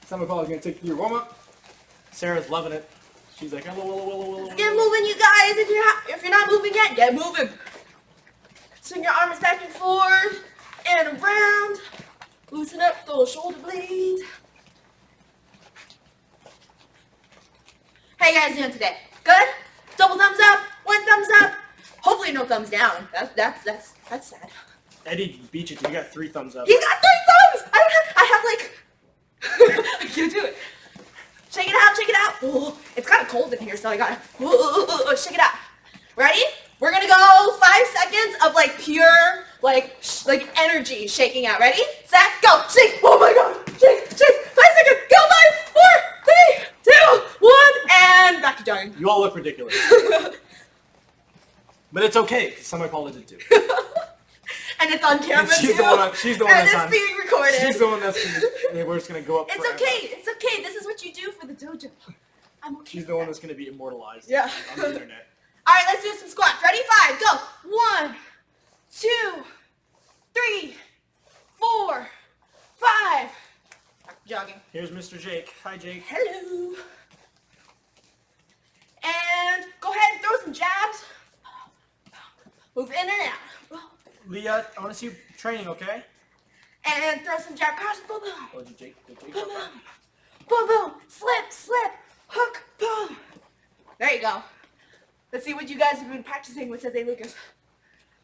Summer Paul is going to take your warm up. Sarah's loving it. She's like, Let's get moving, you guys. If you're not moving yet, get moving. Swing your arms back and forth and around. Loosen up those shoulder blades. How you guys doing today? Good? Double thumbs up, one thumbs up. Hopefully no thumbs down. That's sad. Eddie beat you. You got 3 thumbs up. He's got 3 thumbs. I have like I can't do it. Shake it out, shake it out. Oh, it's kind of cold in here, so I gotta shake it out. Ready? We're gonna go 5 seconds of like pure like energy shaking out. Ready? Set, go. Shake. Oh my god. Shake, shake. 5 seconds. Go. 5, 4, 3, 2, 1, and back to jogging. You all look ridiculous. But it's okay, because Summer Paul did it too. And it's on camera she's too. The one she's the one and that's it's on. being recorded. She's the one that's we're just gonna go up. It's forever. okay. It's okay. This is what you do for the dojo. I'm okay. She's the one that's gonna be immortalized. Yeah. On the internet. All right, let's do some squats. Ready? 5, go. 1, 2, 3, 4, 5. Jogging. Here's Mr. Jake. Hi, Jake. Hello. And go ahead and throw some jabs. Move in and out. Leah, I want to see you training, okay? And throw some jab crosses. Boom, boom. Oh, did Jake? Boom, boom. Boom, boom. Slip, slip. Hook, boom. There you go. Let's see what you guys have been practicing with Jose Lucas.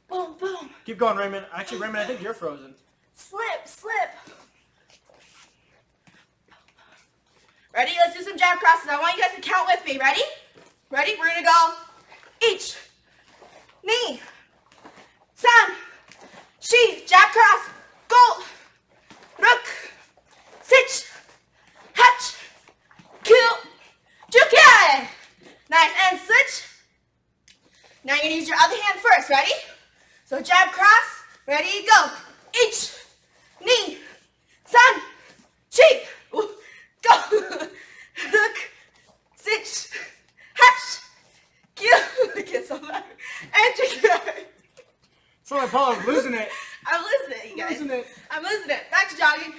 Boom, boom. Keep going, Raymond. Actually, Raymond, I think you're frozen. Slip, slip. Ready? Let's do some jab crosses. I want you guys to count with me. Ready? Ready? We're going to go each, knee, san, shi, jab cross, go, rook, sich, hatch, kill, jukai. Nice. And switch. Now you're going to use your other hand first. Ready? So jab cross. Ready? Go. Each, knee, san, shi, go, rook, sich, hatch, kill. Get so loud. And jukai. Summer Paul is losing it. I'm losing it, you guys. Losing it. I'm losing it. Back to jogging.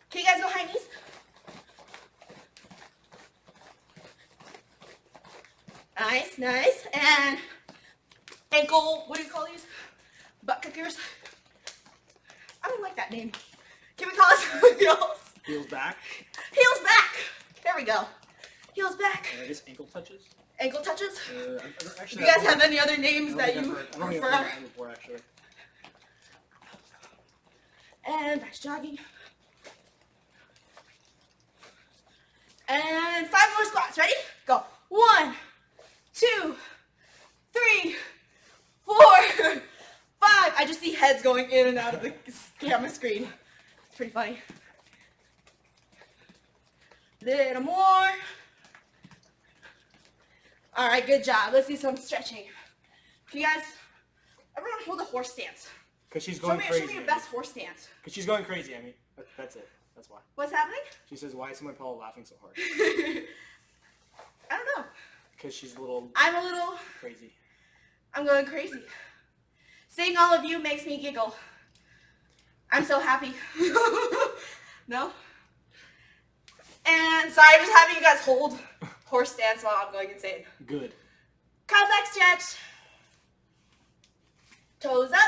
Can you guys go high knees? Nice, nice. And ankle, what do you call these? Butt kickers? I don't like that name. Can we call it something else? Heels back. Heels back. There we go. Heels back. I guess ankle touches. Ankle touches. Actually, Do you guys have any other names that you I don't think I've prefer? heard that before, actually. And back to jogging. And 5 more squats. Ready? Go. 1, 2, 3, 4, 5. I just see heads going in and out of the camera screen. It's pretty funny. Little more. All right, good job. Let's do some stretching. Can you guys, everyone hold a horse stance. Because she's Show going me crazy. your best horse stance. Because she's going crazy, I mean. That's it. That's why. What's happening? She says, why is Summer Paul laughing so hard? I don't know. Because she's a little crazy. I'm going crazy. Seeing all of you makes me giggle. I'm so happy. No? And sorry, just having you guys hold horse stance while I'm going insane. Good. Cossack stretch. Toes up.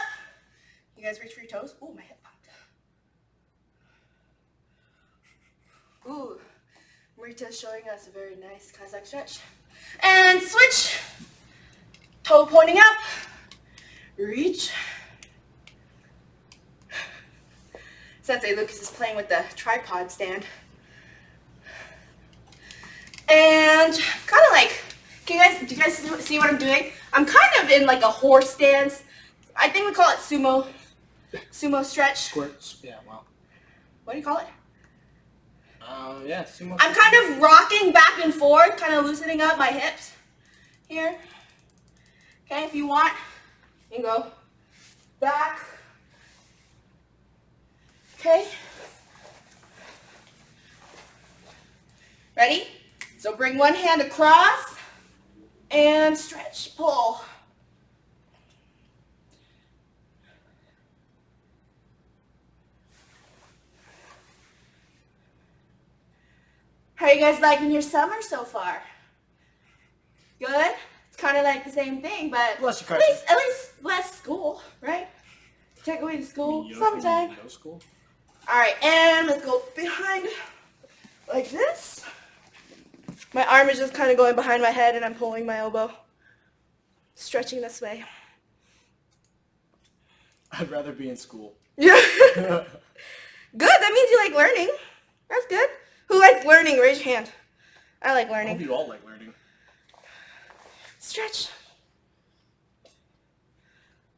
You guys reach for your toes. Ooh, my hip popped. Ooh, Rita's showing us a very nice Cossack stretch. And switch. Toe pointing up. Reach. Sensei Lucas is playing with the tripod stand. And kind of like, do you guys see what I'm doing? I'm kind of in like a horse stance. I think we call it sumo stretch. Squirts. Yeah, wow. What do you call it? Yeah, sumo. I'm kind of rocking back and forth, kind of loosening up my hips here. Okay, if you want, you can go back. Okay. Ready? So bring one hand across and stretch, pull. you guys liking your summer so far? Good? It's kind of like the same thing, but Bless you, at least less school, right? Take away the school sometime. No school? Alright, and let's go behind like this. My arm is just kind of going behind my head and I'm pulling my elbow. Stretching this way. I'd rather be in school. Yeah. Good, that means you like learning. That's good. Who likes learning? Raise your hand. I like I learning. hope you all like learning. Stretch.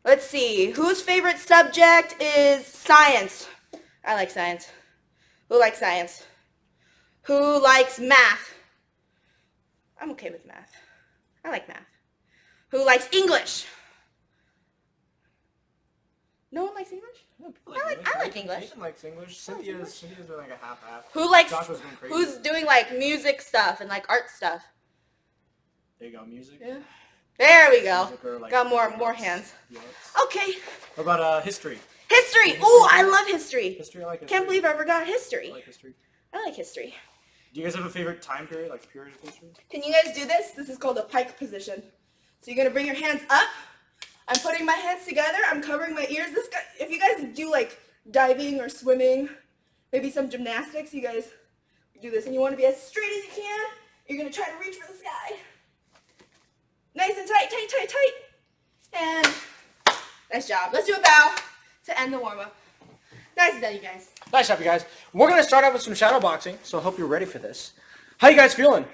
Let's see. Whose favorite subject is science? I like science. Who likes science? Who likes math? I'm okay with math. I like math. Who likes English? No one likes English? I like English. Nathan likes English. Cynthia's been like a half-half. Who likes, Joshua's been crazy. who's doing like music stuff and like art stuff? There you go, music. Yeah. There we go. Music or, like, Got more arts. hands. The arts. Okay. What about history? History. Ooh, I love history. History, I like history. Can't believe I forgot I history. like history. I like history. Do you guys have a favorite time period, like period of history? Can you guys do this? This is called a pike position. So you're gonna bring your hands up. I'm putting my hands together. I'm covering my ears. This guy, if you guys do like diving or swimming, maybe some gymnastics, you guys do this, and you want to be as straight as you can. You're gonna try to reach for the sky. Nice and tight, tight, tight, tight. And nice job. Let's do a bow to end the warm up. Nice done, you guys. Nice job, you guys. We're gonna start out with some shadow boxing, so I hope you're ready for this. How you guys feeling?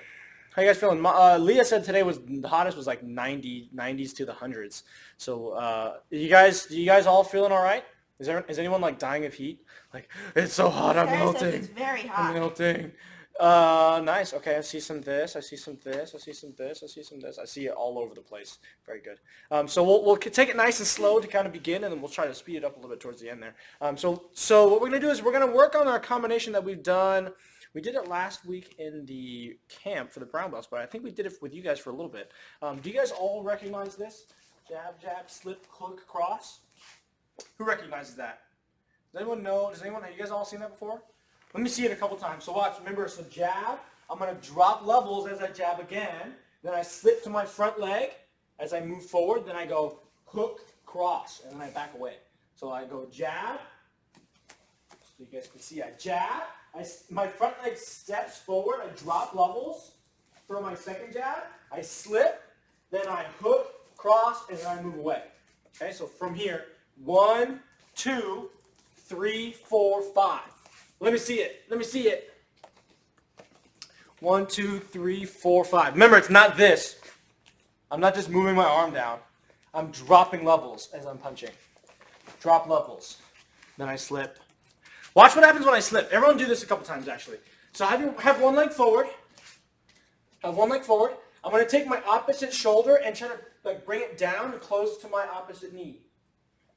How you guys feeling? Leah said today was the hottest was like 90s to the hundreds. So you guys all feeling all right? Is anyone like dying of heat? Like it's so hot, I'm Sarah says melting. it's very I'm hot. melting. Nice. Okay, I see some this. I see some this. I see some this. I see some this. I see it all over the place. Very good. So we'll take it nice and slow to kind of begin, and then we'll try to speed it up a little bit towards the end there. So what we're gonna do is we're gonna work on our combination that we've done. We did it last week in the camp for the brown belts, but I think we did it with you guys for a little bit. Do you guys all recognize this? Jab, jab, slip, hook, cross. Who recognizes that? Does anyone know? Have you guys all seen that before? Let me see it a couple times. So watch. Remember, so jab. I'm going to drop levels as I jab again. Then I slip to my front leg as I move forward. Then I go hook, cross, and then I back away. So I go jab. So you guys can see I jab. My front leg steps forward. I drop levels for my second jab. I slip. Then I hook, cross, and then I move away. Okay, so from here, 1, 2, 3, 4, 5. Let me see it. Let me see it. 1, 2, 3, 4, 5. Remember, it's not this. I'm not just moving my arm down. I'm dropping levels as I'm punching. Drop levels. Then I slip. Watch what happens when I slip. Everyone do this a couple times, actually. So have one leg forward. Have one leg forward. I'm going to take my opposite shoulder and try to like bring it down and close to my opposite knee.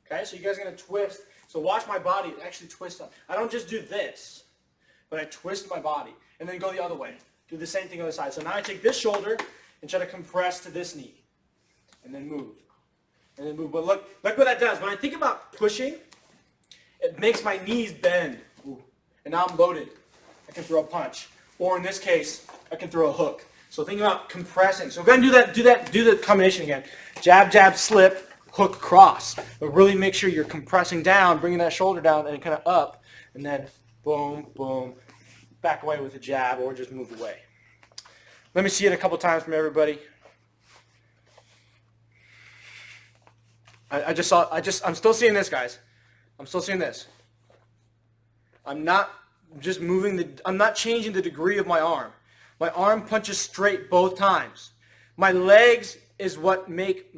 Okay, so you guys are going to twist. So watch my body actually twist up. I don't just do this, but I twist my body and then go the other way. Do the same thing on the side. So now I take this shoulder and try to compress to this knee. And then move. And then move. But look what that does. When I think about pushing, it makes my knees bend. Ooh. And now I'm loaded. I can throw a punch. Or in this case, I can throw a hook. So think about compressing. So go ahead and do the combination again. Jab, jab, slip, hook, cross. But really make sure you're compressing down, bringing that shoulder down and kind of up. And then boom, boom. Back away with a jab or just move away. Let me see it a couple times from everybody. I'm still seeing this, guys. I'm still seeing this. I'm not changing the degree of my arm. My arm punches straight both times. My legs is what make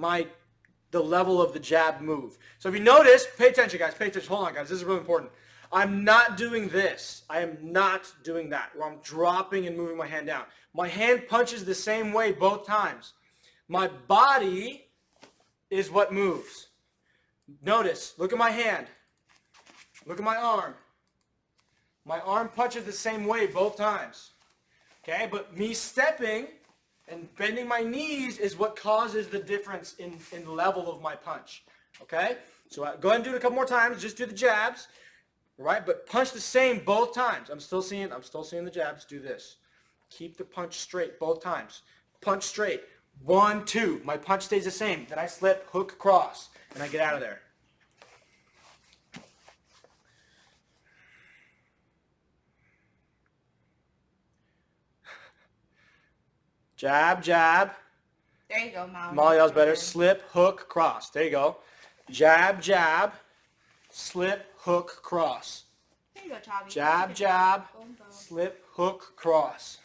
the level of the jab move. So if you notice, pay attention, guys. Pay attention. Hold on, guys. This is really important. I'm not doing this. I am not doing that, where I'm dropping and moving my hand down. My hand punches the same way both times. My body is what moves. Notice, look at my hand. Look at my arm. My arm punches the same way both times. Okay, but me stepping and bending my knees is what causes the difference in the level of my punch. Okay, so go ahead and do it a couple more times. Just do the jabs, right? But punch the same both times. I'm still seeing the jabs. Do this. Keep the punch straight both times. Punch straight. 1, 2. My punch stays the same. Then I slip, hook, cross, and I get out of there. Jab, jab. There you go, Molly. Molly, that was better. Slip, hook, cross. There you go. Jab, jab. Slip, hook, cross. There you go, Tommy. Jab, jab. Boom, boom. Slip, hook, cross.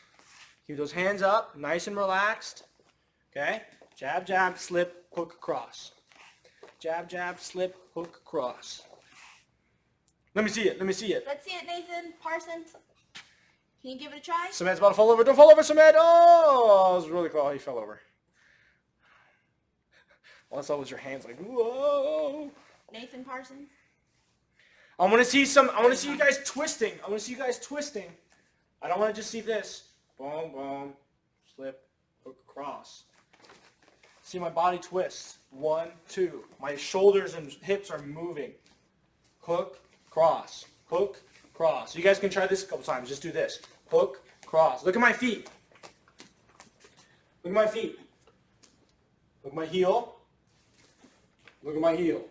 Keep those hands up, nice and relaxed. Okay? Jab, jab, slip, hook, cross. Jab, jab, slip, hook, cross. Let me see it. Let me see it. Let's see it, Nathan Parsons. Can you give it a try? Samad's about to fall over. Don't fall over, Samad. Oh, it was really cool. He fell over. All I saw was your hands like, whoa. Nathan Parsons. I want to see you guys twisting. I want to see you guys twisting. I don't want to just see this. Boom, boom, slip, hook, cross. See my body twist. 1, 2. My shoulders and hips are moving. Hook, cross, hook, cross. You guys can try this a couple times. Just do this. Hook, cross. Look at my feet. Look at my feet. Look at my heel. Look at my heel.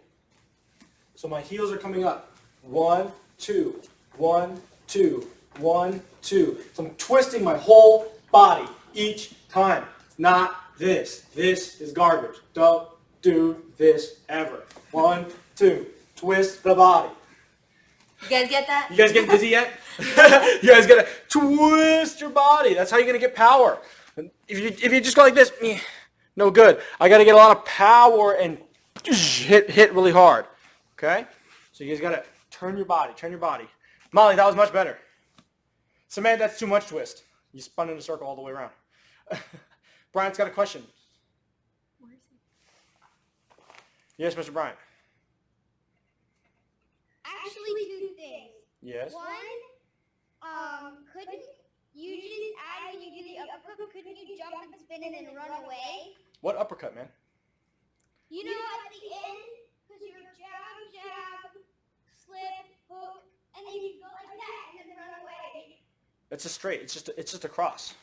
So my heels are coming up. 1, 2, 1, 2, 1, 2. So I'm twisting my whole body each time. Not this. This is garbage. Don't do this ever. 1, 2. Twist the body. You guys get that? You guys getting dizzy yet? You guys gotta twist your body. That's how you're gonna get power. If you just go like this, no good. I gotta get a lot of power and hit really hard. Okay? So you guys gotta turn your body. Turn your body. Molly, that was much better. Samantha, that's too much twist. You spun in a circle all the way around. Brian's got a question. Where is he? Yes, Mr. Bryant. Actually, two things. Yes. One, couldn't you just add when you do the uppercut, couldn't you jump and spin and then run away? What uppercut, man? You know at the end, because you're jab, slip, hook, and then you go like that and then run away. It's a straight. It's just a cross.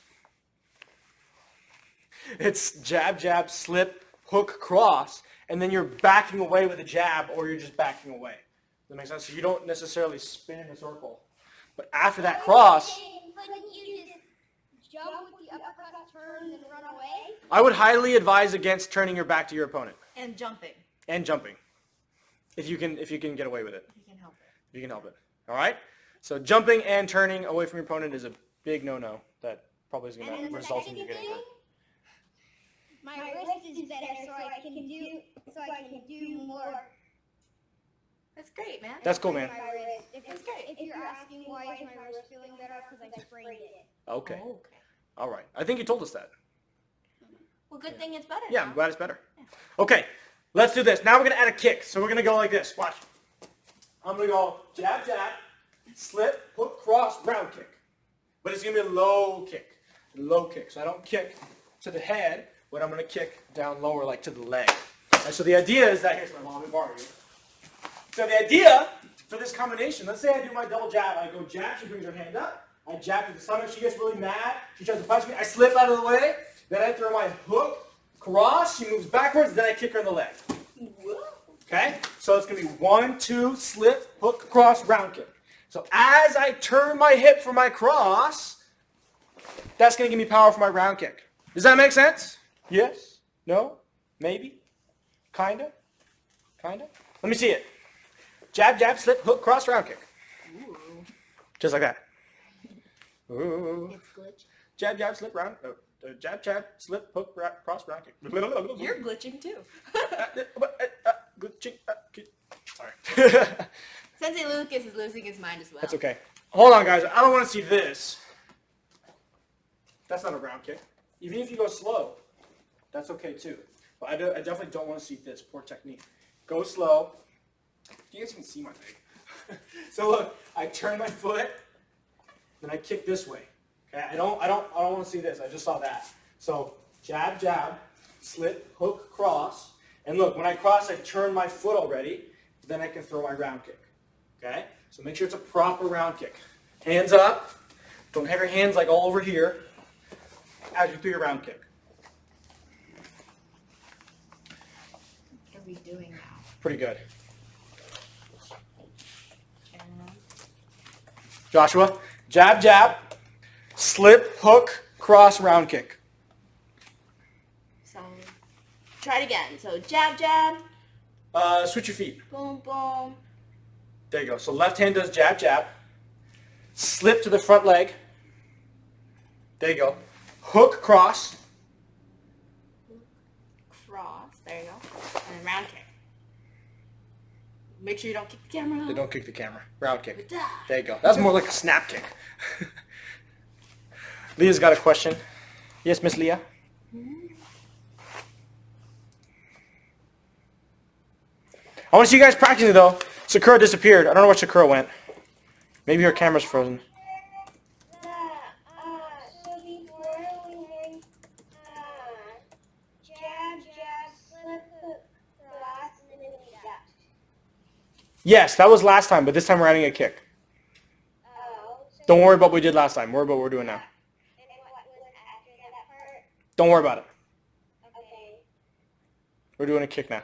It's jab, jab, slip, hook, cross, and then you're backing away with a jab, or you're just backing away. Does that make sense? So you don't necessarily spin in a circle. But after that cross, Couldn't you just jump with the uppercut, turn, and run away? I would highly advise against turning your back to your opponent And jumping. and jumping, if you can get away with it. You can help it. If you can help it. All right. So jumping and turning away from your opponent is a big no-no. That probably is going And to then the result in second you getting thing, hurt. my wrist is better, so I can do more. That's great, man. That's cool, man. My wrist. That's great. If you're asking why is my wrist feeling better, because I sprained it. Okay. Oh, okay. All right. I think you told us that. Well, good thing it's better. Yeah, now. I'm glad it's better. Okay, let's do this. Now we're going to add a kick. So we're going to go like this. Watch. I'm going to go jab, jab, slip, hook, cross, round kick. But it's going to be a low kick. Low kick. So I don't kick to the head, but I'm going to kick down lower, like to the leg. And so the idea is that, here's my mom and borrow you. So the idea for this combination, let's say I do my double jab. I go jab, she brings her hand up. I jab to the stomach, she gets really mad. She tries to punch me. I slip out of the way. Then I throw my hook, cross. She moves backwards. Then I kick her in the leg. Okay? So it's going to be 1, 2, slip, hook, cross, round kick. So as I turn my hip for my cross, that's going to give me power for my round kick. Does that make sense? Yes? No? Maybe? Kinda? Kinda? Let me see it. Jab, jab, slip, hook, cross, round kick. Ooh. Just like that. Ooh. It's glitch. Jab, jab, slip, round. Jab, jab, slip, hook, cross, round kick. You're glitching too. Glitching. Sorry. Sensei Lucas is losing his mind as well. That's okay. Hold on, guys. I don't want to see this. That's not a round kick. Even if you go slow, that's okay too. But I definitely don't want to see this. Poor technique. Go slow. You guys can see my leg. So look, I turn my foot, then I kick this way. Okay, I don't want to see this. I just saw that. So jab, jab, slip, hook, cross, and look, when I cross, I turn my foot already. Then I can throw my round kick. Okay, so make sure it's a proper round kick. Hands up. Don't have your hands like all over here. as you do your round kick. What are we doing now? Pretty good. Joshua, jab, jab, slip, hook, cross, round kick. So, try it again. So, jab, jab. Switch your feet. Boom, boom. There you go. So left hand does jab, jab. Slip to the front leg. There you go. Hook, cross. Cross. There you go. And then round kick. Make sure you don't kick the camera. They don't kick the camera. Round kick. Good job. There you go. That's more like a snap kick. Leah's got a question. Yes, Miss Leah? I want to see you guys practicing though. Sakura disappeared. I don't know where Sakura went. Maybe her camera's frozen. So before we learn jab, jab, slip, hook, cross, and then we jab. Yes, that was last time, but this time we're adding a kick. Oh. So Don't worry about what we did last time. Worry about what we're doing now. and what was after that part? Don't worry about it. Okay. We're doing a kick now.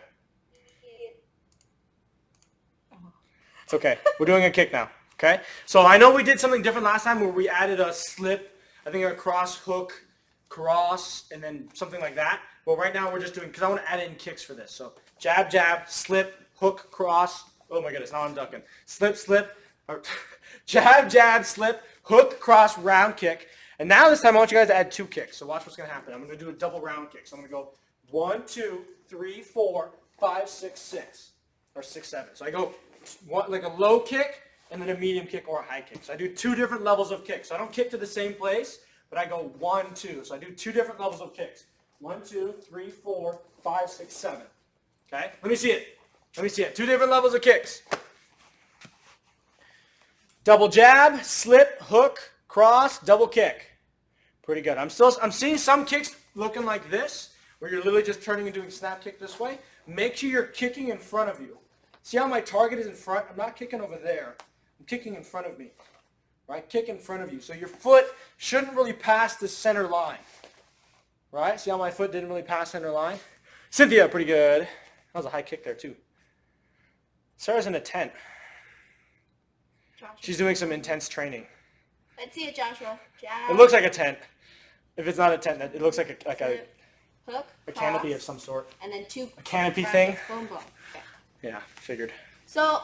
It's okay. We're doing a kick now. Okay? So I know we did something different last time where we added a slip, I think a cross, hook, cross, and then something like that. But right now we're just doing, because I want to add in kicks for this. So jab, jab, slip, hook, cross. Oh my goodness, now I'm ducking. Slip, slip, or jab, jab, slip, hook, cross, round kick. And now this time I want you guys to add 2 kicks. So watch what's going to happen. I'm going to do a double round kick. So I'm going to go 1, 2, 3, 4, 5, 6, 6. Or 6, 7. So I go like a low kick and then a medium kick or a high kick. So I do 2 different levels of kicks. So I don't kick to the same place, but I go 1, 2. So I do 2 different levels of kicks. 1, 2, 3, 4, 5, 6, 7. Okay? Let me see it. Let me see it. 2 different levels of kicks. Double jab, slip, hook, cross, double kick. Pretty good. I'm seeing some kicks looking like this, where you're literally just turning and doing snap kick this way. Make sure you're kicking in front of you. See how my target is in front? I'm not kicking over there. I'm kicking in front of me. Right? Kick in front of you. So your foot shouldn't really pass the center line. Right? See how my foot didn't really pass center line? Cynthia, pretty good. That was a high kick there too. Sarah's in a tent. Joshua. She's doing some intense training. Let's see it, Joshua. Jab. It looks like a tent. If it's not a tent, it looks like a hook, canopy cross, of some sort. and then 2. A canopy round thing? kick. Boom, boom. Okay. Yeah, figured. So,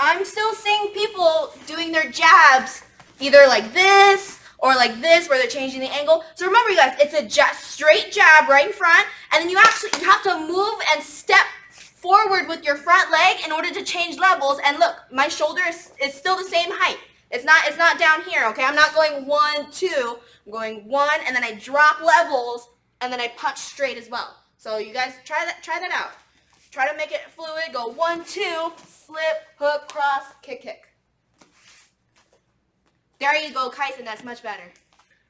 I'm still seeing people doing their jabs either like this or like this where they're changing the angle. So remember you guys, it's a straight jab right in front, and then you have to move and step forward with your front leg in order to change levels. And look, my shoulder is still the same height. It's not down here, okay? I'm not going 1, 2. I'm going 1, and then I drop levels, and then I punch straight as well. So you guys try that out. Try to make it fluid. Go 1, 2, slip, hook, cross, kick, kick. There you go, Kyson. That's much better.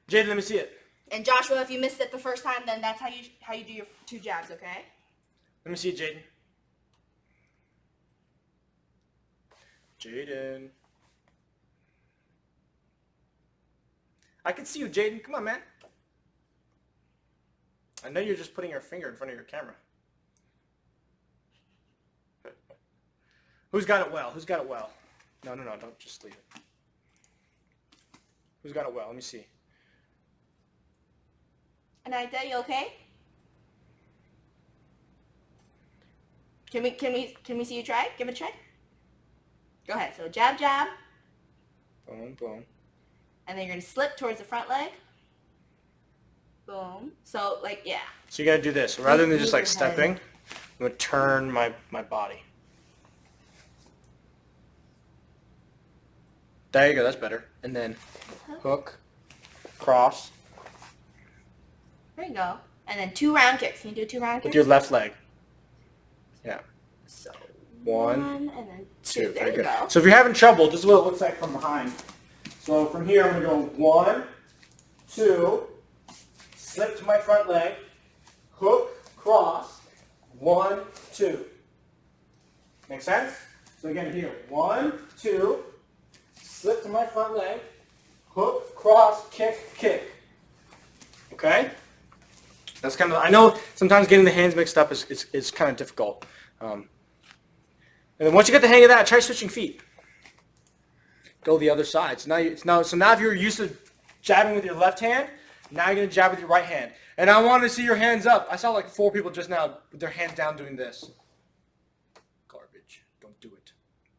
Jaden, let me see it. And Joshua, if you missed it the first time, then that's how you do your 2 jabs, okay? Let me see it, Jaden. Jaden. I can see you, Jaden. Come on, man. I know you're just putting your finger in front of your camera. Who's got it well? Who's got it well? No, don't just leave it. Who's got it well? Let me see. Anita, you okay? Can we see you try? Give it a try. Go ahead. So jab, jab. Boom, boom. And then you're going to slip towards the front leg. Boom. So, like, yeah. So you gotta do this. Rather than just like Move your stepping, I'm gonna turn my body. There you go, that's better. And then hook, cross, There you go. And then 2 round kicks. Can you do 2 round kicks? with your left leg. Yeah. So, 1, and then 2. 2. There Very you good. go. So if you're having trouble, this is what it looks like from behind. So from here, I'm gonna go 1, 2, slip to my front leg, hook, cross, 1, 2. Make sense? So again here, 1, 2, slip to my front leg, hook, cross, kick, kick. Okay? That's kind of, I know sometimes getting the hands mixed up is kind of difficult. And then once you get the hang of that, try switching feet. Go the other side. So now if you're used to jabbing with your left hand, now you're going to jab with your right hand. And I want to see your hands up. I saw like 4 people just now with their hands down doing this. Garbage. Don't do it.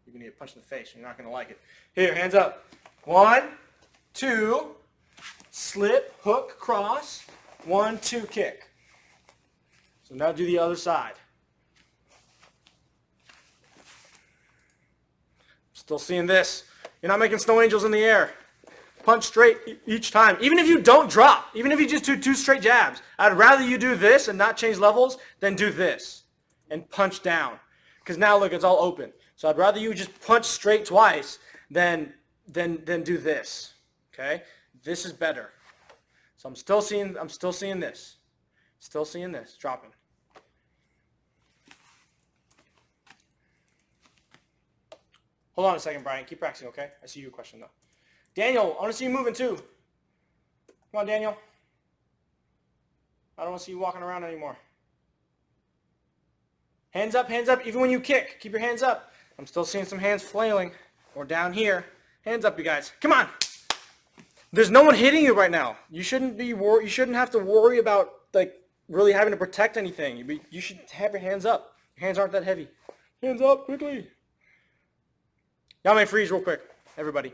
You're going to get punched in the face. You're not going to like it. Here, hands up. 1, 2, slip, hook, cross. 1, 2, kick. So now do the other side. Still seeing this. You're not making snow angels in the air. Punch straight each time. Even if you don't drop, even if you just do 2 straight jabs, I'd rather you do this and not change levels than do this and punch down. Because now look, it's all open. So I'd rather you just punch straight twice than do this. Okay? This is better. So I'm still seeing this. Still seeing this. Dropping. Hold on a second, Brian. Keep practicing, okay? I see you a question, though. Daniel, I want to see you moving, too. Come on, Daniel. I don't want to see you walking around anymore. Hands up, even when you kick. Keep your hands up. I'm still seeing some hands flailing. Or down here. Hands up, you guys. Come on. There's no one hitting you right now. You shouldn't have to worry about, like, really having to protect anything. You should have your hands up. Your hands aren't that heavy. Hands up, quickly. Y'all may freeze real quick, everybody.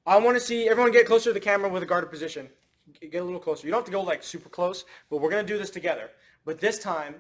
I want to see everyone get closer to the camera with a guarded position. Get a little closer. You don't have to go like super close, but we're going to do this together. But this time,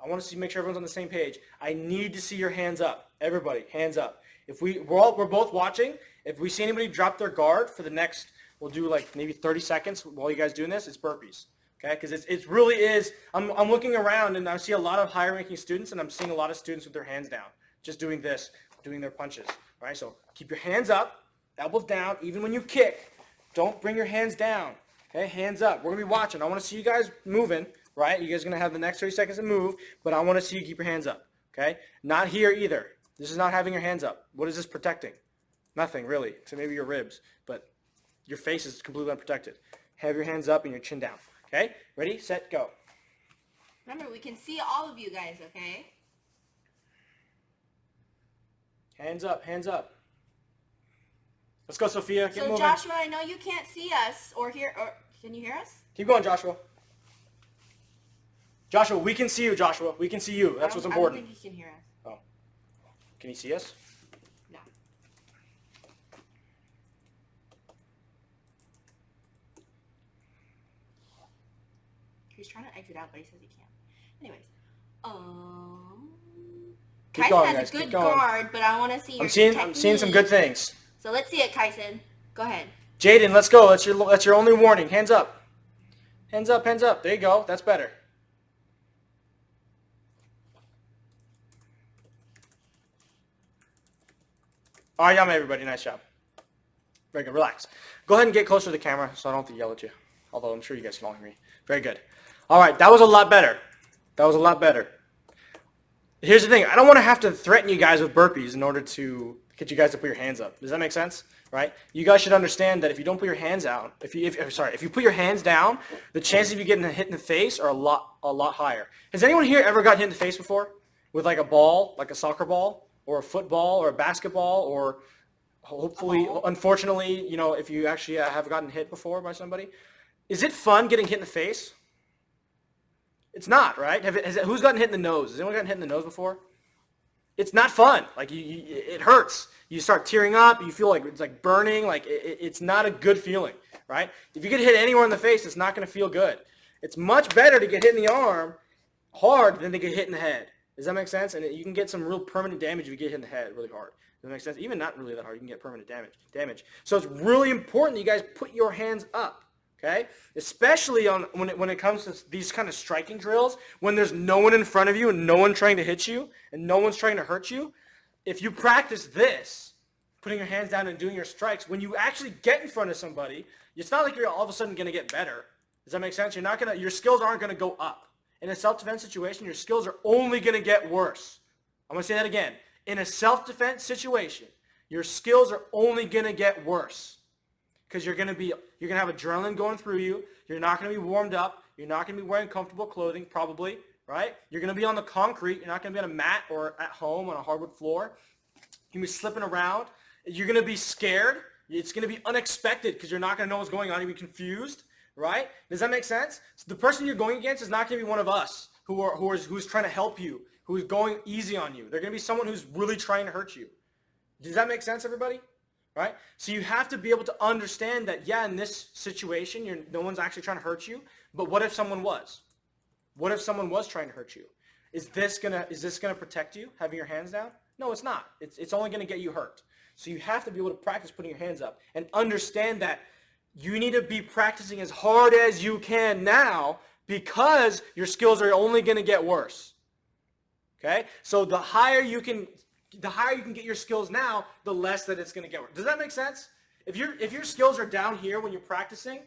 I want to make sure everyone's on the same page. I need to see your hands up. Everybody, hands up. If we're both watching, if we see anybody drop their guard for the next, we'll do like maybe 30 seconds while you guys doing this, it's burpees. Okay, because it really is, I'm looking around and I see a lot of higher ranking students and I'm seeing a lot of students with their hands down. Just doing this, doing their punches, right? So keep your hands up, elbows down, even when you kick. Don't bring your hands down, okay? Hands up. We're going to be watching. I want to see you guys moving, right? You guys are going to have the next 30 seconds to move, but I want to see you keep your hands up, okay? Not here either. This is not having your hands up. What is this protecting? Nothing, really, except maybe your ribs, but your face is completely unprotected. Have your hands up and your chin down, okay? Ready, set, go. Remember, we can see all of you guys, okay? Hands up, hands up. Let's go, Sophia. Get moving. Joshua, I know you can't see us or hear, or can you hear us? Keep going, Joshua. Joshua, we can see you, Joshua. We can see you. That's what's important. I don't think he can hear us. Oh. Can he see us? No. He's trying to exit out, but he says he can't. Anyways. Keep Kyson going, has guys. a good Keep going. guard, but I want to see your I'm seeing some good things. So let's see it, Kyson. Go ahead. Jaden, let's go. That's your only warning. Hands up. Hands up, hands up. There you go. That's better. All right, yum, everybody. Nice job. Very good. Relax. Go ahead and get closer to the camera so I don't have to yell at you. Although I'm sure you guys can all hear me. Very good. All right, that was a lot better. That was a lot better. Here's the thing. I don't want to have to threaten you guys with burpees in order to get you guys to put your hands up. Does that make sense? Right? You guys should understand that if you don't put your hands out, if you put your hands down, the chances of you getting hit in the face are a lot higher. Has anyone here ever gotten hit in the face before with like a ball, like a soccer ball, or a football, or a basketball, or hopefully, unfortunately, you know, if you actually have gotten hit before by somebody? Is it fun getting hit in the face? It's not, right? Who's gotten hit in the nose? Has anyone gotten hit in the nose before? It's not fun. Like it hurts. You start tearing up. You feel like it's like burning. Like it's not a good feeling, right? If you get hit anywhere in the face, it's not going to feel good. It's much better to get hit in the arm hard than to get hit in the head. Does that make sense? And you can get some real permanent damage if you get hit in the head really hard. Does that make sense? Even not really that hard, you can get permanent damage. So it's really important that you guys put your hands up. Okay, especially when it comes to these kind of striking drills, when there's no one in front of you and no one trying to hit you and no one's trying to hurt you. If you practice this, putting your hands down and doing your strikes, when you actually get in front of somebody, it's not like you're all of a sudden going to get better. Does that make sense? Your skills aren't going to go up. In a self-defense situation, your skills are only going to get worse. I'm going to say that again. In a self-defense situation, your skills are only going to get worse. because you're gonna have adrenaline going through you. You're not gonna be warmed up. You're not gonna be wearing comfortable clothing, probably, right? You're gonna be on the concrete. You're not gonna be on a mat or at home on a hardwood floor. You're gonna be slipping around. You're gonna be scared. It's gonna be unexpected because you're not gonna know what's going on. You'll be confused, right? Does that make sense? So the person you're going against is not gonna be one of us who's trying to help you, who's going easy on you. They're gonna be someone who's really trying to hurt you. Does that make sense, everybody? Right? So you have to be able to understand that, yeah, in this situation, no one's actually trying to hurt you. But what if someone was? What if someone was trying to hurt you? Is this gonna protect you, having your hands down? No, it's not. It's only gonna get you hurt. So you have to be able to practice putting your hands up and understand that you need to be practicing as hard as you can now because your skills are only gonna get worse. Okay? So the higher you can get your skills now, the less that it's going to get worse. Does that make sense? If your skills are down here when you're practicing,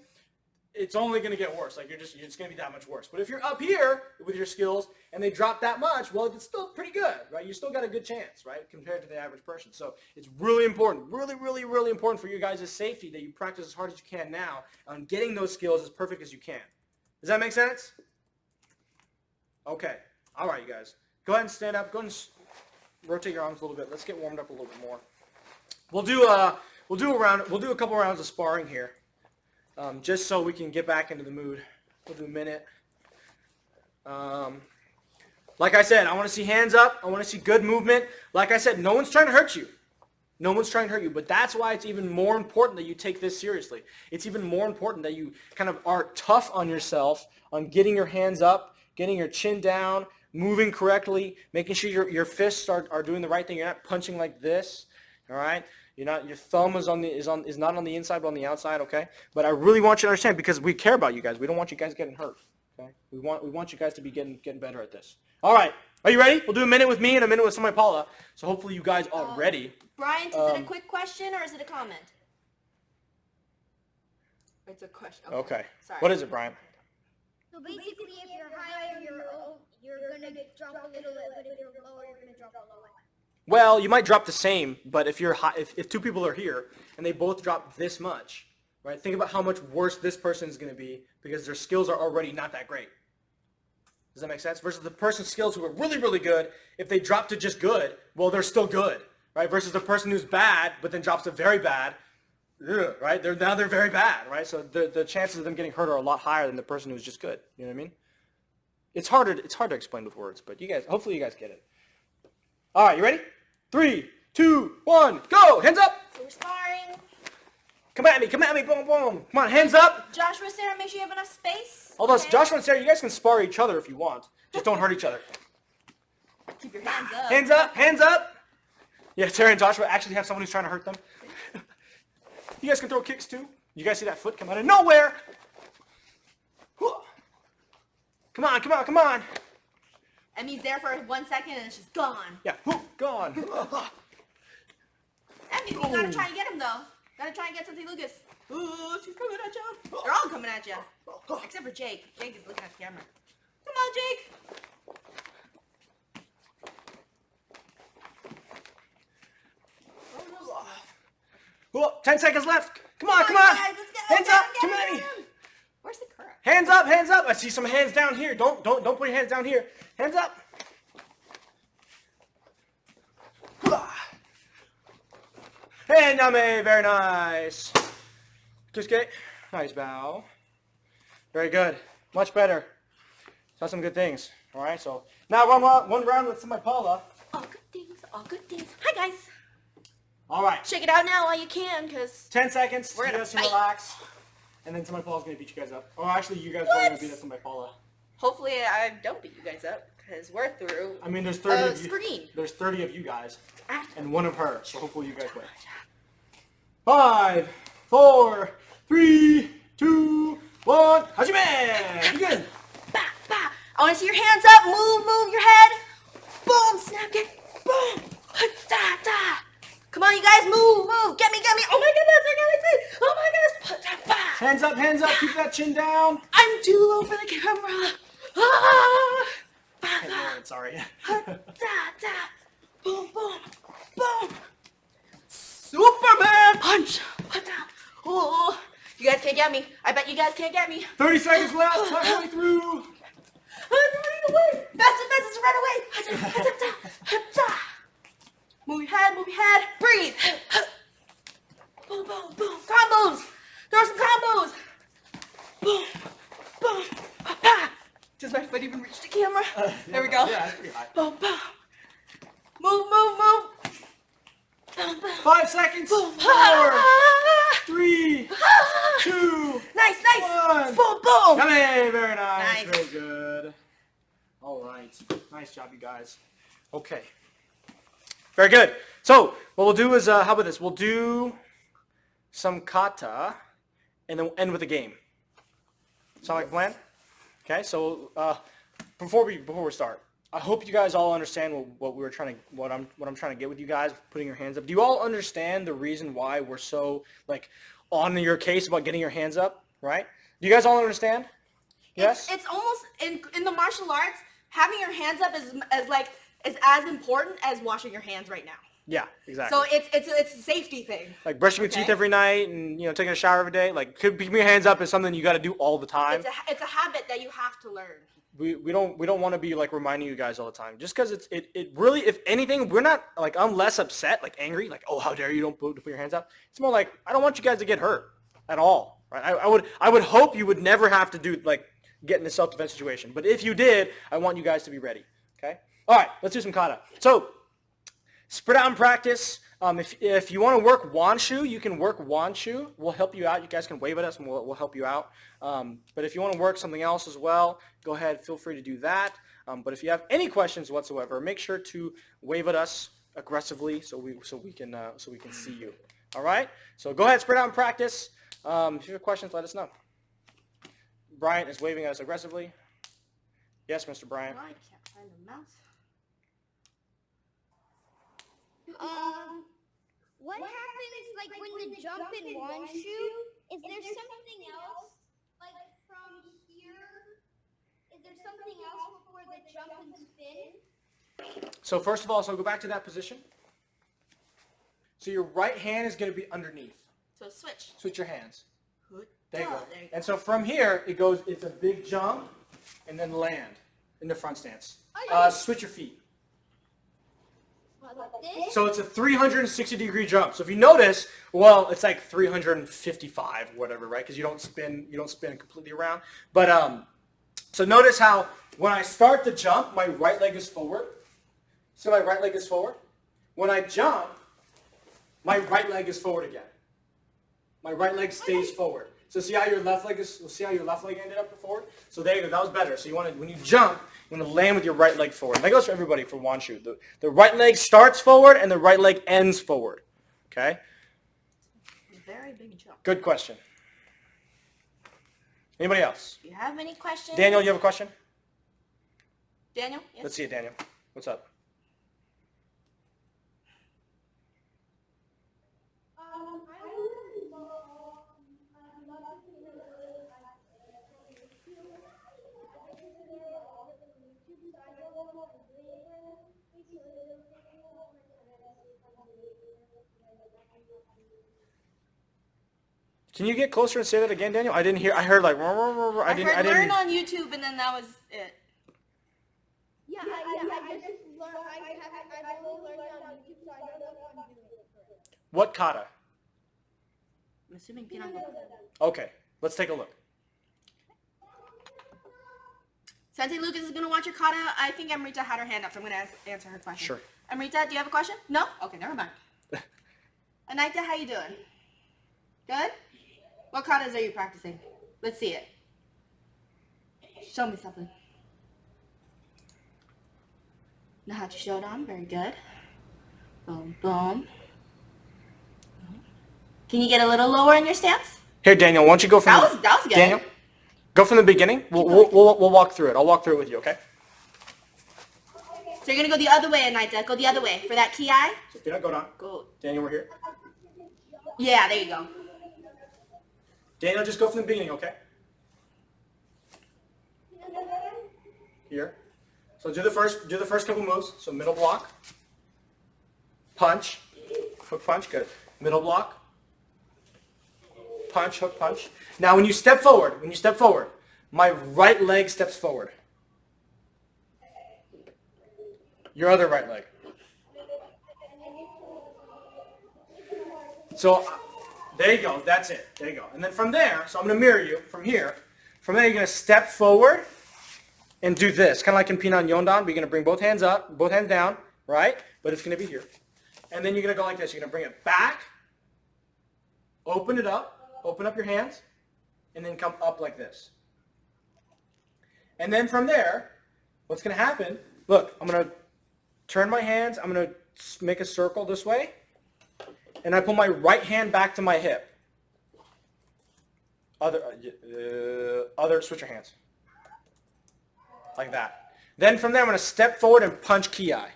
it's only going to get worse. Like you're just going to be that much worse. But if you're up here with your skills and they drop that much, well, it's still pretty good, right? You still got a good chance, right, compared to the average person. So it's really important, really, really, really important for you guys' safety that you practice as hard as you can now on getting those skills as perfect as you can. Does that make sense? Okay. All right, you guys. Go ahead and stand up. Go ahead and rotate your arms a little bit. Let's get warmed up a little bit more. We'll do a couple rounds of sparring here, just so we can get back into the mood. We'll do a minute. Like I said, I want to see hands up. I want to see good movement. Like I said, no one's trying to hurt you. No one's trying to hurt you, but that's why it's even more important that you take this seriously. It's even more important that you kind of are tough on yourself, on getting your hands up, getting your chin down, moving correctly, making sure your fists are doing the right thing. You're not punching like this, all right? Your thumb is not on the inside but on the outside, okay? But I really want you to understand because we care about you guys. We don't want you guys getting hurt, okay? We want you guys to be getting better at this. All right, are you ready? We'll do a minute with me and a minute with somebody, Paula. So hopefully you guys are ready. Brian, is it a quick question or is it a comment? It's a question. Okay. Sorry. What is it, Brian? So basically, if you're higher, you're gonna drop a little bit, but if you're lower, you're gonna drop a lower. Well, you might drop the same, but if two people are here and they both drop this much, right? Think about how much worse this person is going to be because their skills are already not that great. Does that make sense? Versus the person's skills who are really, really good, if they drop to just good, well, they're still good, right? Versus the person who's bad but then drops to very bad, right? They're very bad, right? So the chances of them getting hurt are a lot higher than the person who's just good. You know what I mean? It's hard to explain with words, but hopefully you guys get it. All right, you ready? 3, 2, 1, go! Hands up! So we're sparring. Come at me, boom, boom. Come on, hands up! Joshua, Sarah, make sure you have enough space. Although okay? Joshua and Sarah, you guys can spar each other if you want. Just don't hurt each other. Keep your hands up. Hands up, hands up! Yeah, Sarah and Joshua actually have someone who's trying to hurt them. You guys can throw kicks too. You guys see that foot come out of nowhere? Come on, come on, come on! Emmy's there for 1 second and she's gone. Yeah, gone. Emmy, you gotta try and get him though. Gotta try and get Sensei Lucas. Ooh, she's coming at you. They're all coming at you. Except for Jake. Jake is looking at the camera. Come on, Jake. Oh, 10 seconds left. Come on, come on. Guys, let's go. Hands up, too many. Where's the current? Hands up, hands up. I see some hands down here. Don't put your hands down here. Hands up. And Name, very nice. Kisuke, nice bow. Very good. Much better. Saw some good things. All right, so now one round with somebody Paula. All good things, all good things. Hi, guys. All right. Shake it out now while you can, because 10 seconds. We're You gonna guys can fight. relax. And then somebody Paula's going to beat you guys up. Or actually, you guys are going to beat up somebody Paula. hopefully I don't beat you guys up, because we're through I mean, there's 30 of you. screen. There's 30 of you guys. Ah. And one of her. So hopefully you guys win. 5, 4, 3, 2, 1. Hajime! Begin! Bah, bah. I want to see your hands up. Move your head. Boom, snap kick. Boom. Da, da. Come on, you guys, move. Get me. Oh my goodness, I gotta see. Oh my goodness. Bah. Hands up. Keep that chin down. I'm too low for the camera. Ah. Bah, bah. Sorry. Da. Boom. Superman punch. Ooh, you guys can't get me. I bet you guys can't get me. 30 seconds left. Halfway through. Run away. Faster, faster, run away. Move your head. Breathe. Boom, boom, boom. Combos. Throw some combos. Boom, boom, pa. Does my foot even reach the camera? There we go. Yeah, that's pretty high. Boom, boom. Move, move, move. Boom, boom. 5 seconds. Boom. 4, 3, 2. Nice, nice. One. Boom, boom. Yummy. Very nice. Nice. Very good. All right. Nice job, you guys. Okay. Very good. So what we'll do is, how about this? We'll do some kata, and then we'll end with a game. Sound like a plan? Okay. So before we start, I hope you guys all understand what I'm trying to get with you guys. Putting your hands up. Do you all understand the reason why we're so like on your case about getting your hands up? Right? Do you guys all understand? Yes. It's almost in the martial arts. Having your hands up is as important as washing your hands right now. Yeah, exactly. So it's a safety thing. Like brushing your teeth every night and taking a shower every day. Like keeping your hands up is something you got to do all the time. It's a habit that you have to learn. We don't want to be like reminding you guys all the time. Just because it really, if anything, we're not like, I'm less upset, like angry, like, oh, how dare you don't put your hands up. It's more like, I don't want you guys to get hurt at all. Right? I would hope you would never have to do like get in a self-defense situation. But if you did, I want you guys to be ready. Okay. All right. Let's do some kata. So spread out and practice. If you want to work wanshu, you can work wanshu. We'll help you out. You guys can wave at us and we'll help you out. But if you want to work something else as well, go ahead. Feel free to do that. But if you have any questions whatsoever, make sure to wave at us aggressively so we can see you. All right. So go ahead, spread out and practice. If you have questions, let us know. Bryant is waving at us aggressively. Yes, Mr. Bryant. I can't find the mouse. What happens like when the jump in Wanshu? Is there something else like from here? Is there something else before the jump and spin? So first of all, so go back to that position. So your right hand is going to be underneath. So switch. Switch your hands. There you Oh, go. there you go. And so from here, it's a big jump and then land in the front stance. Switch your feet. Like this? So it's a 360-degree jump. So if you notice, well, it's like 355 or whatever, right? Because you don't spin completely around. But so notice how when I start the jump, my right leg is forward. So my right leg is forward. When I jump, my right leg is forward again. My right leg stays forward. So see how your left leg ended up forward? So there you go. That was better. So when you jump, you want to land with your right leg forward. And that goes for everybody for wanshu. The right leg starts forward and the right leg ends forward. Okay? Very big jump. Good question. Anybody else? Do you have any questions? Daniel, you have a question? Daniel? Yes. Let's see it, Daniel. What's up? Can you get closer and say that again, Daniel? I didn't hear. I heard like. I didn't. Learn on YouTube, and then that was it. Yeah, I just learned. I've only learned it on YouTube, so I don't know if I'm doing it correct. What kata? I'm assuming Pinang. Okay, let's take a look. Sensei Lucas is going to watch your kata. I think Amrita had her hand up, so I'm going to answer her question. Sure. Amrita, do you have a question? No? Okay, never mind. Anita, how you doing? Good? What katas are you practicing? Let's see it. Show me something. Nahachi Shodan, very good. Boom, boom. Can you get a little lower in your stance? Here, Daniel, why don't you go from That was good. Daniel, go from the beginning. We'll walk through it. I'll walk through it with you, okay? So you're going to go the other way, Anita. Go the other way. For that ki, So if you don't go down. go. Daniel, we're here. Yeah, there you go. Daniel, just go from the beginning, okay? Here. So do the first couple moves. So middle block, punch, hook punch, good. Middle block, punch, hook, punch. Now when you step forward, my right leg steps forward. Your other right leg. So there you go. That's it. There you go. And then from there, so I'm going to mirror you from here. From there, you're going to step forward and do this. Kind of like in Pinan Yondan. We're going to bring both hands up, both hands down, right? But it's going to be here. And then you're going to go like this. You're going to bring it back, open it up, open up your hands, and then come up like this. And then from there, what's going to happen, look, I'm going to turn my hands. I'm going to make a circle this way. And I pull my right hand back to my hip. Switch your hands. Like that. Then from there, I'm going to step forward and punch Ki-ai.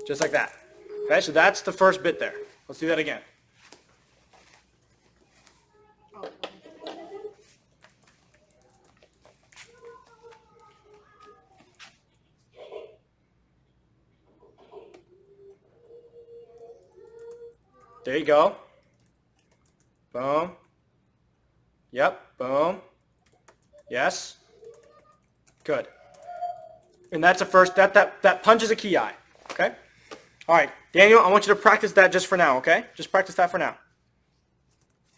Just like that. Okay, so that's the first bit there. Let's do that again. There you go. Boom. Yep. Boom. Yes. Good. And that's a first, that punch is a Ki-ai. Okay? All right. Daniel, I want you to practice that just for now, okay? Just practice that for now.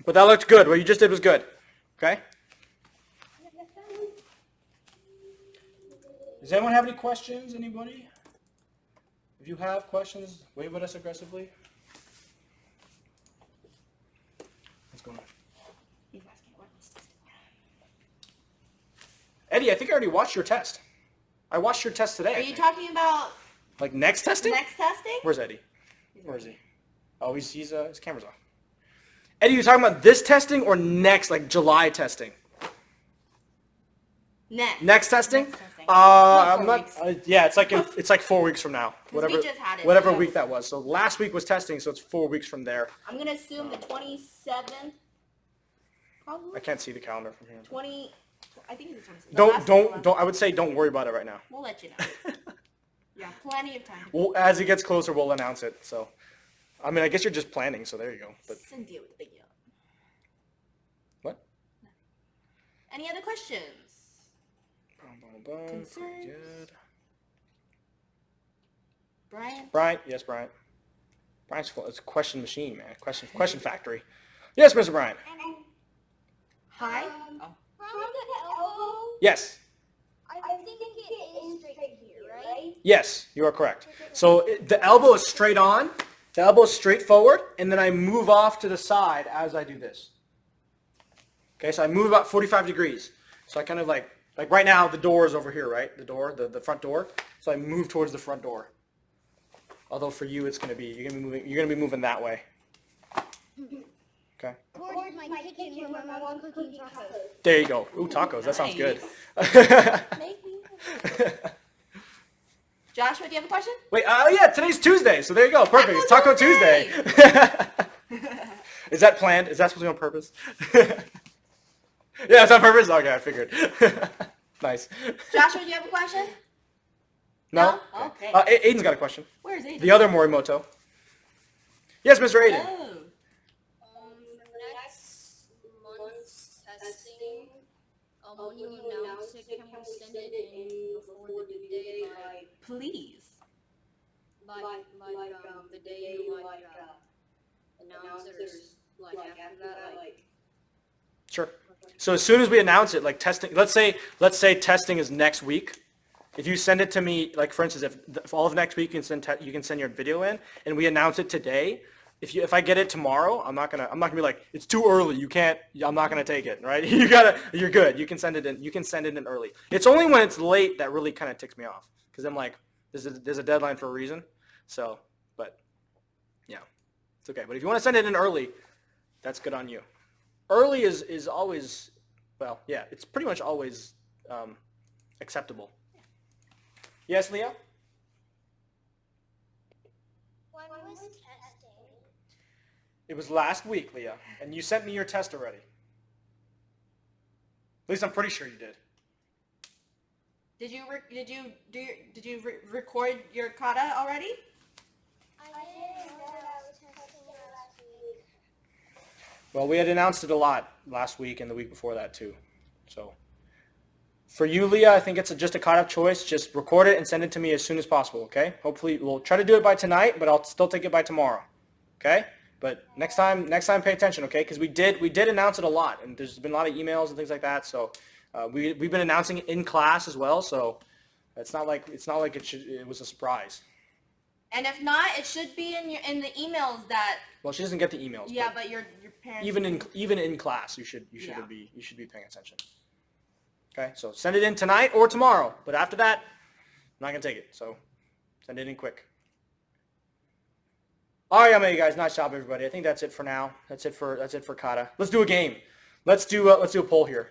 But that looked good. What you just did was good. Okay? Does anyone have any questions? Anybody? If you have questions, wave at us aggressively. What's going on? Eddie, I think I already watched your test. I watched your test today. Are you talking about like next testing? next testing? Where's Eddie? Where is he? Oh, his camera's off. Eddie, you talking about this testing or next, like July testing? Next. Next testing? Next testing. I'm 4 not. weeks. Yeah, it's like 4 weeks from now. Whatever. we just had it, whatever so- week that was. So last week was testing, so it's 4 weeks from there. I'm gonna assume the 27th. Probably. I can't see the calendar from here. 20. I think it's the 27th. The last one. Don't. I would say don't worry about it right now. We'll let you know. Yeah, plenty of time. Well, as it gets closer, we'll announce it. So, I mean, I guess you're just planning. So there you go. But Cynthia with the big yellow. what? Any other questions? Boom, boom, boom. Concerns? Good. Brian? Bryant, yes, Bryant. Bryant's full. It's a question machine, man. Question factory. Yes, Mr. Bryant. Hi? Oh. From the elbow, Yes. I think it is straight here, right? Yes, you are correct. So the elbow is straight on. The elbow is straight forward, and then I move off to the side as I do this. Okay, so I move about 45 degrees. So I kind of like right now the door is over here, right? The door, the front door. So I move towards the front door. Although for you, it's gonna be you're gonna be moving that way. Okay. Towards my kitchen where my mom's cooking tacos. There you go. Ooh, tacos. That sounds good. Joshua, do you have a question? Wait. Yeah. Today's Tuesday, so there you go. Perfect. It's Taco Taco Tuesday. Is that planned? Is that supposed to be on purpose? Yeah, it's on purpose. Okay, I figured. Nice. Joshua, do you have a question? No. No? Okay. Aiden's got a question. Where's Aiden? The other Morimoto. Yes, Mr. Aiden. Oh. Next month's testing, when you announce it, can we send it in before the due date, Please. the day you announce it, or after that, Sure. So as soon as we announce it, like testing, let's say testing is next week. If you send it to me, like for instance, if all of next week you can send your video in, and we announce it today. If I get it tomorrow, I'm not gonna be like, it's too early. You can't. I'm not gonna take it. Right? You're good. You can send it in. You can send it in early. It's only when it's late that really kind of ticks me off, because I'm like, there's a deadline for a reason. So, but yeah, it's okay. But if you want to send it in early, that's good on you. Early is always, well, yeah, it's pretty much always acceptable. Yes, Leah? When was testing? It was last week, Leah, and you sent me your test already. At least I'm pretty sure you did. Did you record your kata already? I didn't know that I was testing last week. Well, we had announced it a lot last week and the week before that too. So for you, Leah, I think it's just a cut-off choice. Just record it and send it to me as soon as possible, okay? Hopefully, we'll try to do it by tonight, but I'll still take it by tomorrow, okay? But next time, pay attention, okay? Because we did announce it a lot, and there's been a lot of emails and things like that. So we've been announcing it in class as well. So it's not like it was a surprise. And if not, it should be in the emails that. Well, she doesn't get the emails. Yeah, but your parents. Even in class, you should Yeah. be paying attention. Okay, so send it in tonight or tomorrow. But after that, I'm not gonna take it. So send it in quick. All right, you guys. Nice job, everybody. I think that's it for now. That's it for kata. Let's do a game. Let's do a poll here.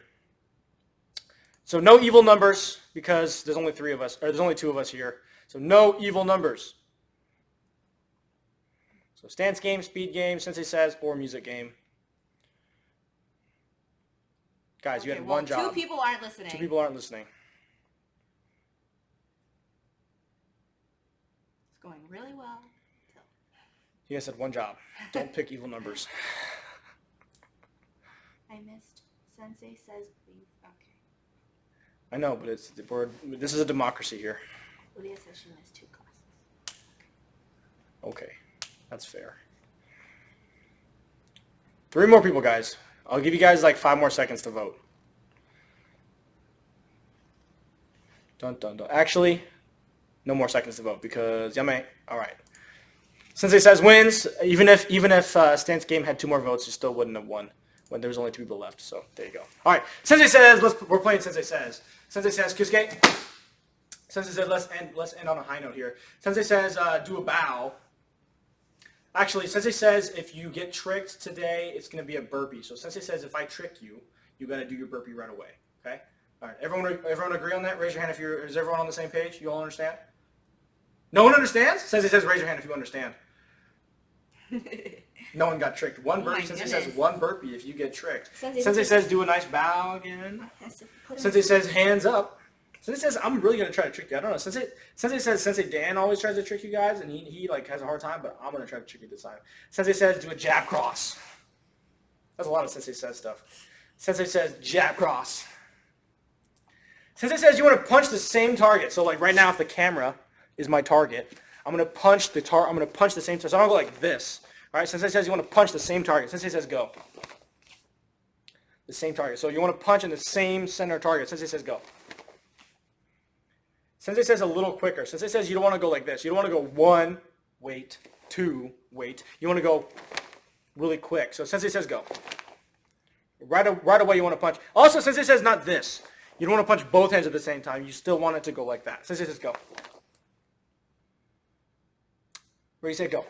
So no evil numbers because there's only 3 of us, or there's only 2 of us here. So no evil numbers. So stance game, speed game, Sensei says, or music game. Guys, you had one job. 2 people aren't listening. 2 people aren't listening. It's going really well. You guys had one job. Don't pick evil numbers. I missed. Sensei says please. Okay. I know, but this is a democracy here. Lydia says she missed 2 classes. Okay, that's fair. 3 more people, guys. I'll give you guys like 5 more seconds to vote. Dun dun dun. Actually, no more seconds to vote because Yame. All right. Sensei says wins. Even if Stance Game had 2 more votes, you still wouldn't have won when there was only 2 people left. So there you go. All right. Sensei says we're playing Sensei says. Sensei says Kyusuke. Sensei says let's end on a high note here. Sensei says do a bow. Actually, Sensei says if you get tricked today, it's going to be a burpee. So Sensei says if I trick you, you got to do your burpee right away. Okay? All right. Everyone agree on that? Raise your hand if is everyone on the same page? You all understand? No one understands? Sensei says raise your hand if you understand. No one got tricked. One burpee. Sensei says 1 burpee if you get tricked. Sensei says do a nice bow again. Sensei says hands up. Sensei says I'm really gonna try to trick you. I don't know. Sensei says Sensei Dan always tries to trick you guys, and he like has a hard time, but I'm gonna try to trick you this time. Sensei says do a jab cross. That's a lot of Sensei says stuff. Sensei says jab cross. Sensei says you want to punch the same target. So like right now, if the camera is my target, I'm gonna punch the I'm gonna punch the same target. So I'm gonna go like this. All right. Sensei says you want to punch the same target. Sensei says go. The same target. So you want to punch in the same center target. Sensei says go. Sensei says a little quicker. Sensei says you don't want to go like this. You don't want to go 1, wait, 2, wait. You want to go really quick. So Sensei says go. Right away you want to punch. Also, Sensei says not this. You don't want to punch both hands at the same time. You still want it to go like that. Sensei says go. Ready, set, go.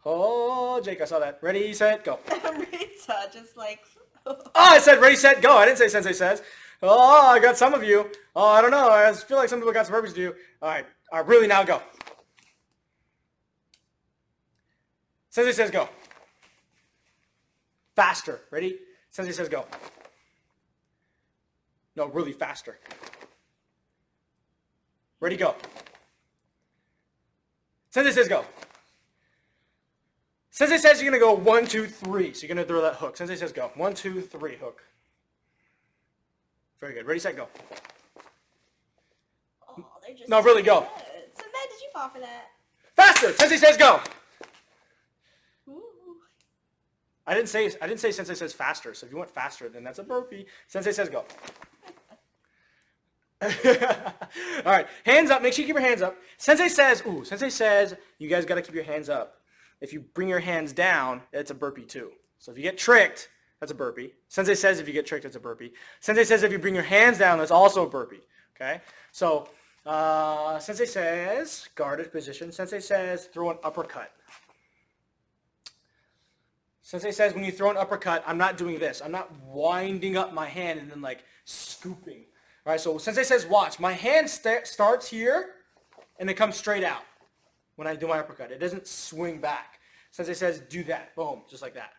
Oh, Jake, I saw that. Ready, set, go. Rita, just like. Oh, I said ready, set, go. I didn't say Sensei says. Oh, I got some of you. Oh, I don't know. I feel like some people got some burpees to do. All right, really now go. Sensei says go. Faster. Ready? Sensei says go. No, really faster. Ready, go. Sensei says go. Sensei says you're going to go 1, 2, 3. So you're going to throw that hook. Sensei says go. 1, 2, 3, hook. Very good. Ready, set, go. Oh, they're just. No, really, go. Good. So bad did you fall for that? Faster. Sensei says go. Ooh. I didn't say Sensei says faster. So if you want faster, then that's a burpee. Sensei says go. All right, hands up. Make sure you keep your hands up. Sensei says you guys got to keep your hands up. If you bring your hands down, it's a burpee too. So if you get tricked, that's a burpee. Sensei says if you get tricked, it's a burpee. Sensei says if you bring your hands down, that's also a burpee. Okay? So Sensei says guarded position. Sensei says throw an uppercut. Sensei says when you throw an uppercut, I'm not doing this. I'm not winding up my hand and then like scooping. All right, so Sensei says watch. My hand starts here and it comes straight out when I do my uppercut. It doesn't swing back. Sensei says do that. Boom, just like that.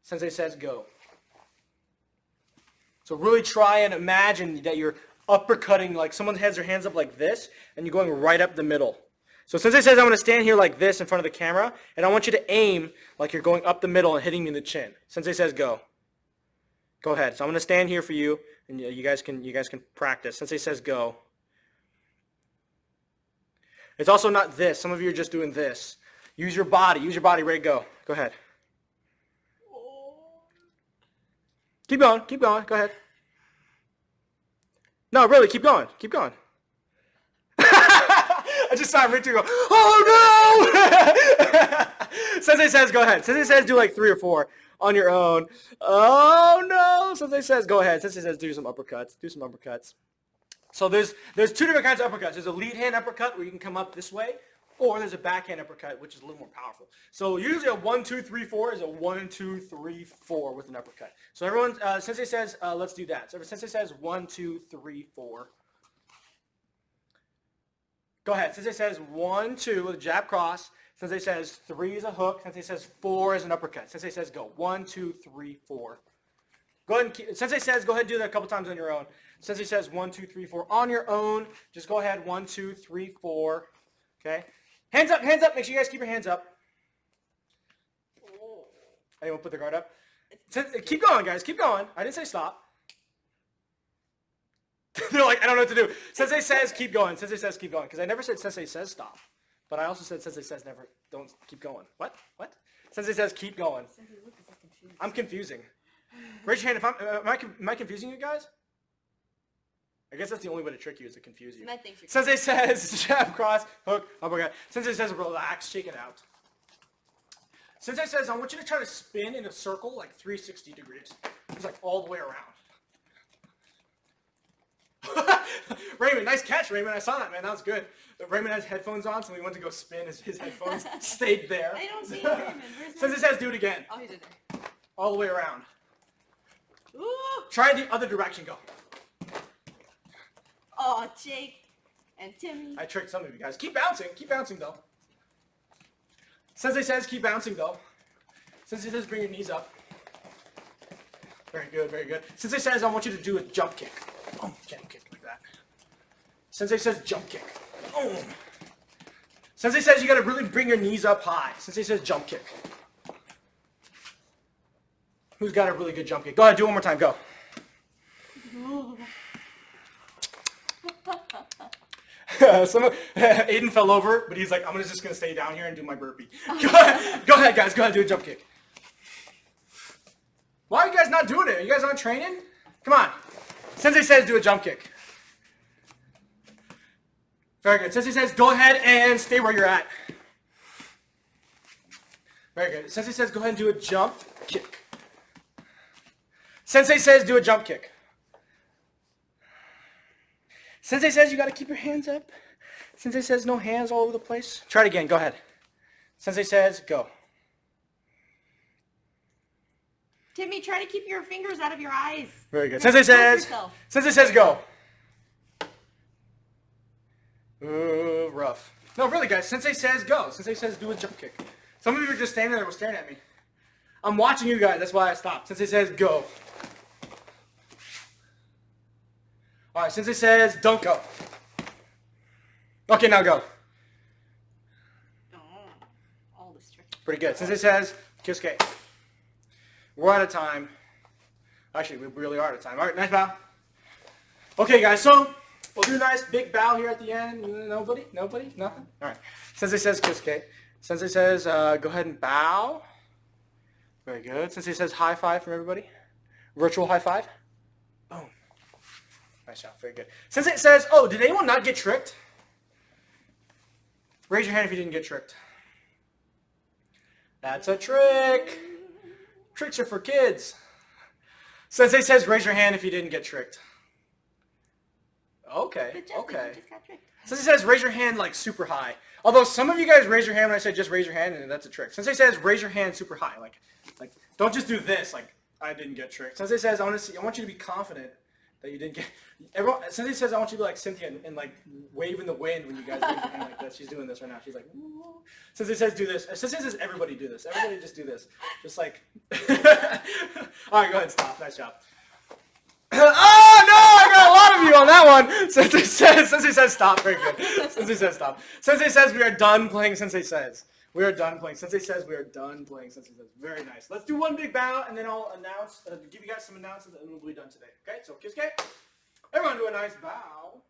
Sensei says go. So really try and imagine that you're uppercutting, like someone has their hands up like this, and you're going right up the middle. So Sensei says I'm going to stand here like this in front of the camera, and I want you to aim like you're going up the middle and hitting me in the chin. Sensei says go. Go ahead. So I'm going to stand here for you, and you guys can practice. Sensei says go. It's also not this. Some of you are just doing this. Use your body. Use your body. Ready to go. Go ahead. Keep going. Keep going. Go ahead. No, really, keep going. Keep going. I just saw him right to go, oh no! Sensei says go ahead. Sensei says do like 3 or 4 on your own. Oh no! Sensei says go ahead. Sensei says do some uppercuts. Do some uppercuts. So there's 2 different kinds of uppercuts. There's a lead hand uppercut where you can come up this way, or there's a backhand uppercut which is a little more powerful. So usually a 1, 2, 3, 4 is a 1, 2, 3, 4 with an uppercut. So everyone, Sensei says let's do that. So Sensei says 1, 2, 3, 4. Go ahead. Sensei says 1, 2 with a jab cross. Sensei says 3 is a hook. Sensei says 4 is an uppercut. Sensei says go. 1, 2, 3, 4. Go ahead and keep, Sensei says go ahead and do that a couple times on your own. Sensei says 1, 2, 3, 4 on your own. Just go ahead. 1, 2, 3, 4. Okay. Hands up. Hands up. Make sure you guys keep your hands up. Anyone put their guard up? Keep going, guys. Keep going. I didn't say stop. They're like, I don't know what to do. Sensei says keep going. Sensei says keep going. Because I never said Sensei says stop. But I also said Sensei says never, don't keep going. What? What? Sensei says keep going. I'm confusing. Raise your hand if am I confusing you guys? I guess that's the only way to trick you is to confuse you. Sensei says jab, cross, hook, uppercut. Sensei says relax, shake it out. Sensei says I want you to try to spin in a circle like 360 degrees. It's like all the way around. Raymond, nice catch, Raymond. I saw that, man. That was good. Raymond has headphones on, so we went to go spin. His headphones stayed there. I don't see Raymond. Sensei says do it again. Oh, he did it. All the way around. Ooh. Try the other direction. Go. Oh, Jake and Timmy. I tricked some of you guys. Keep bouncing. Keep bouncing, though. Sensei says keep bouncing, though. Sensei says bring your knees up. Very good, very good. Sensei says I want you to do a jump kick. Oh, jump kick like that. Sensei says jump kick. Oh. Sensei says you got to really bring your knees up high. Sensei says jump kick. Who's got a really good jump kick? Go ahead, do it one more time. Go. Aiden fell over, but he's like, I'm just going to stay down here and do my burpee. Go ahead, guys. Go ahead, do a jump kick. Why are you guys not doing it? Are you guys not training? Come on. Sensei says do a jump kick. Very good. Sensei says go ahead and stay where you're at. Very good. Sensei says go ahead and do a jump kick. Sensei says do a jump kick. Sensei says you got to keep your hands up. Sensei says no hands all over the place. Try it again. Go ahead. Sensei says go. Timmy, try to keep your fingers out of your eyes. Very good. Sensei says go. Ooh, rough. No, really, guys. Sensei says go. Sensei says do a jump kick. Some of you are just standing there staring at me. I'm watching you guys. That's why I stopped. Sensei says go. All right, Sensei says don't go. Okay, now go. Oh, all this trick. Pretty good. Sensei says Kyosuke. We're out of time. Actually, we really are out of time. All right, nice bow. Okay, guys, so we'll do a nice big bow here at the end. Nobody? Nobody? Nothing? All right. Sensei says Kyosuke. Sensei says go ahead and bow. Very good. Sensei says high five from everybody. Virtual high five. Boom. Nice job. Very good. Sensei says, oh, did anyone not get tricked? Raise your hand if you didn't get tricked. That's a trick. Tricks are for kids. Sensei says raise your hand if you didn't get tricked. Okay, But Justin, okay. you just got tricked. Sensei says raise your hand like super high. Although some of you guys raise your hand when I say just raise your hand, and that's a trick. Sensei says raise your hand super high. Like don't just do this like I didn't get tricked. Sensei says I want you to be confident that you didn't get. Everyone, Sensei says I want you to be like Cynthia and like wave in the wind when you guys raise your hand like that. She's doing this right now. She's like, woo. Sensei says do this. Sensei says everybody do this. Everybody just do this. Just like. All right, go ahead, stop. Nice job. Oh no! I got a lot of of you on that one. Sensei says stop. Very good. Sensei says stop. Sensei says we are done playing. Sensei says we are done playing. Sensei says we are done playing. Sensei says very nice. Let's do one big bow and then I'll announce, give you guys some announcements and then we'll be done today. Okay, so Kisuke, everyone do a nice bow.